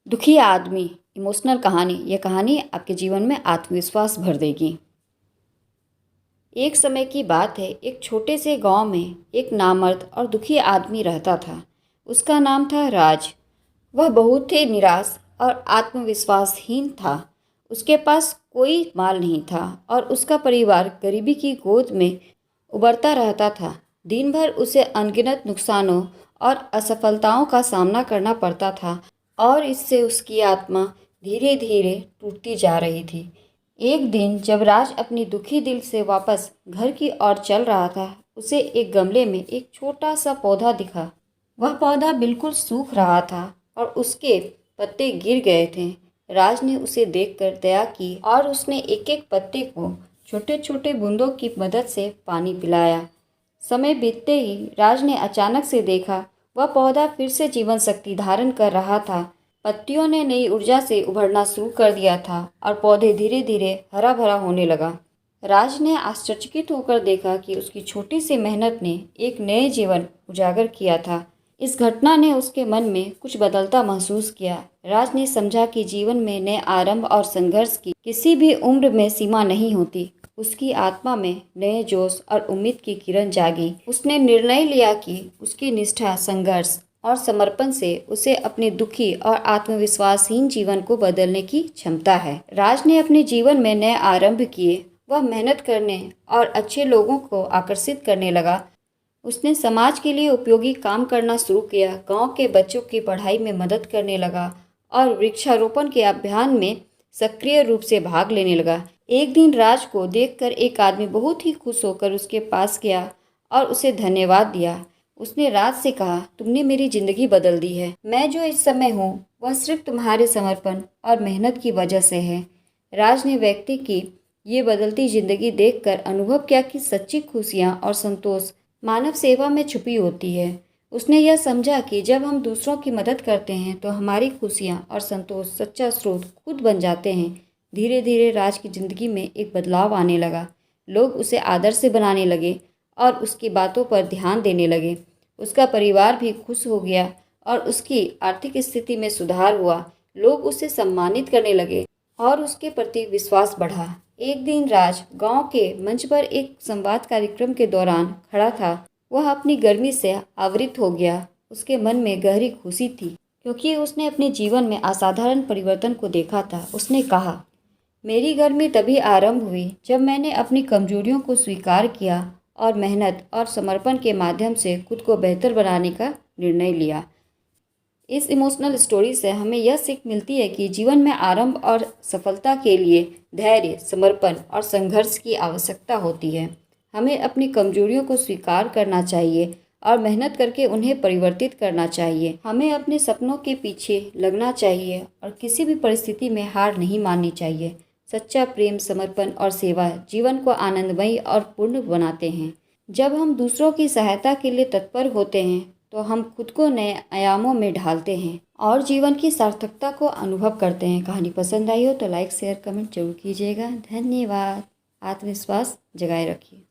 दुखी आदमी इमोशनल कहानी। यह कहानी आपके जीवन में आत्मविश्वास भर देगी। एक समय की बात है, एक छोटे से गांव में एक नामर्द और दुखी आदमी रहता था। उसका नाम था राज। वह बहुत ही निराश और आत्मविश्वासहीन था। उसके पास कोई माल नहीं था और उसका परिवार गरीबी की गोद में उबरता रहता था। दिन भर उसे अनगिनत नुकसानों और असफलताओं का सामना करना पड़ता था और इससे उसकी आत्मा धीरे धीरे टूटती जा रही थी। एक दिन जब राज अपनी दुखी दिल से वापस घर की ओर चल रहा था, उसे एक गमले में एक छोटा सा पौधा दिखा। वह पौधा बिल्कुल सूख रहा था और उसके पत्ते गिर गए थे। राज ने उसे देखकर दया की और उसने एक एक पत्ते को छोटे छोटे बूंदों की मदद से पानी पिलाया। समय बीतते ही राज ने अचानक से देखा, वह पौधा फिर से जीवन शक्ति धारण कर रहा था। पत्तियों ने नई ऊर्जा से उभरना शुरू कर दिया था और पौधे धीरे धीरे हरा भरा होने लगा। राज ने आश्चर्यचकित होकर देखा कि उसकी छोटी सी मेहनत ने एक नए जीवन उजागर किया था। इस घटना ने उसके मन में कुछ बदलता महसूस किया। राज ने समझा कि जीवन में नए आरंभ और संघर्ष की किसी भी उम्र में सीमा नहीं होती। उसकी आत्मा में नए जोश और उम्मीद की किरण जागी। उसने निर्णय लिया कि उसकी निष्ठा, संघर्ष और समर्पण से उसे अपने दुखी और आत्मविश्वासहीन जीवन को बदलने की क्षमता है। राज ने अपने जीवन में नए आरंभ किए। वह मेहनत करने और अच्छे लोगों को आकर्षित करने लगा। उसने समाज के लिए उपयोगी काम करना शुरू किया, गांव के बच्चों की पढ़ाई में मदद करने लगा और वृक्षारोपण के अभियान में सक्रिय रूप से भाग लेने लगा। एक दिन राज को देखकर एक आदमी बहुत ही खुश होकर उसके पास गया और उसे धन्यवाद दिया। उसने राज से कहा, तुमने मेरी जिंदगी बदल दी है। मैं जो इस समय हूँ वह सिर्फ तुम्हारे समर्पण और मेहनत की वजह से है। राज ने व्यक्ति की ये बदलती जिंदगी देखकर अनुभव किया कि सच्ची खुशियाँ और संतोष मानव सेवा में छुपी होती है। उसने यह समझा कि जब हम दूसरों की मदद करते हैं तो हमारी खुशियाँ और संतोष सच्चा स्रोत खुद बन जाते हैं। धीरे धीरे राज की जिंदगी में एक बदलाव आने लगा। लोग उसे आदर से बनाने लगे और उसकी बातों पर ध्यान देने लगे। उसका परिवार भी खुश हो गया और उसकी आर्थिक स्थिति में सुधार हुआ। लोग उसे सम्मानित करने लगे और उसके प्रति विश्वास बढ़ा। एक दिन राज गांव के मंच पर एक संवाद कार्यक्रम के दौरान खड़ा था। वह अपनी गर्मी से आवृत हो गया। उसके मन में गहरी खुशी थी क्योंकि उसने अपने जीवन में असाधारण परिवर्तन को देखा था। उसने कहा, मेरी गर्मी तभी आरंभ हुई जब मैंने अपनी कमजोरियों को स्वीकार किया और मेहनत और समर्पण के माध्यम से खुद को बेहतर बनाने का निर्णय लिया। इस इमोशनल स्टोरी से हमें यह सीख मिलती है कि जीवन में आरंभ और सफलता के लिए धैर्य, समर्पण और संघर्ष की आवश्यकता होती है। हमें अपनी कमजोरियों को स्वीकार करना चाहिए और मेहनत करके उन्हें परिवर्तित करना चाहिए। हमें अपने सपनों के पीछे लगना चाहिए और किसी भी परिस्थिति में हार नहीं माननी चाहिए। सच्चा प्रेम, समर्पण और सेवा जीवन को आनंदमयी और पूर्ण बनाते हैं। जब हम दूसरों की सहायता के लिए तत्पर होते हैं तो हम खुद को नए आयामों में ढालते हैं और जीवन की सार्थकता को अनुभव करते हैं। कहानी पसंद आई हो तो लाइक, शेयर, कमेंट जरूर कीजिएगा। धन्यवाद। आत्मविश्वास जगाए रखिए।